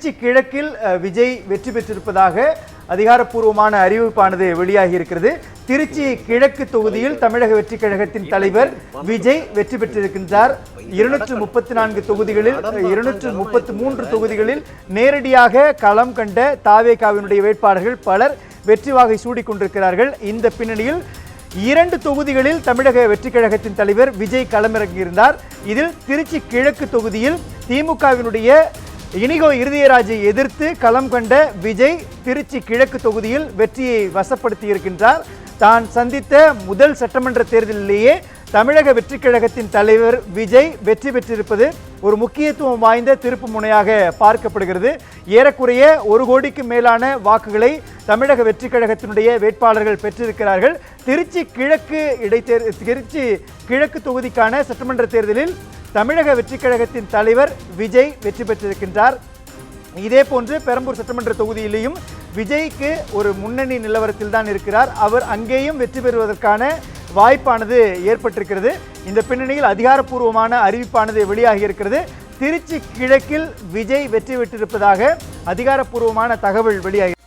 திருச்சி கிழக்கில் விஜய் வெற்றி பெற்றிருப்பதாக அதிகாரப்பூர்வமான அறிவிப்பானது வெளியாகி இருக்கிறது. திருச்சி கிழக்கு தொகுதியில் தமிழக வெற்றி கழகத்தின் தலைவர் விஜய் வெற்றி பெற்றிருக்கின்றார். 234 தொகுதிகளில் 233 தொகுதிகளில் நேரடியாக களம் கண்ட தாவேகாவினுடைய வேட்பாளர்கள் பலர் வெற்றி வாகை சூடிக் கொண்டிருக்கிறார்கள். இந்த பின்னணியில் 2 தொகுதிகளில் தமிழக வெற்றி கழகத்தின் தலைவர் விஜய் களமிறங்கியிருந்தார். இதில் திருச்சி கிழக்கு தொகுதியில் திமுகவினுடைய இனிகோ இருதயராஜை எதிர்த்து களம் கண்ட விஜய் திருச்சி கிழக்கு தொகுதியில் வெற்றியை வசப்படுத்தி இருக்கின்றார். தான் சந்தித்த முதல் சட்டமன்ற தேர்தலிலேயே தமிழக வெற்றி கழகத்தின் தலைவர் விஜய் வெற்றி பெற்றிருப்பது ஒரு முக்கியத்துவம் வாய்ந்த திருப்பு முனையாக பார்க்கப்படுகிறது. ஏறக்குறைய 1 கோடிக்கு மேலான வாக்குகளை தமிழக வெற்றி கழகத்தினுடைய வேட்பாளர்கள் பெற்றிருக்கிறார்கள். திருச்சி கிழக்கு தொகுதிக்கான சட்டமன்ற தேர்தலில் தமிழக வெற்றி கழகத்தின் தலைவர் விஜய் வெற்றி பெற்றிருக்கின்றார். இதே போன்று பெரம்பூர் சட்டமன்ற தொகுதியிலேயும் விஜய்க்கு ஒரு முன்னணி நிலவரத்தில் தான் இருக்கிறார். அவர் அங்கேயும் வெற்றி பெறுவதற்கான வாய்ப்பானது ஏற்பட்டிருக்கிறது. இந்த பின்னணியில் அதிகாரப்பூர்வமான அறிவிப்பானது வெளியாகி இருக்கிறது. திருச்சி கிழக்கில் விஜய் வெற்றி பெற்றிருப்பதாக அதிகாரப்பூர்வமான தகவல் வெளியாகி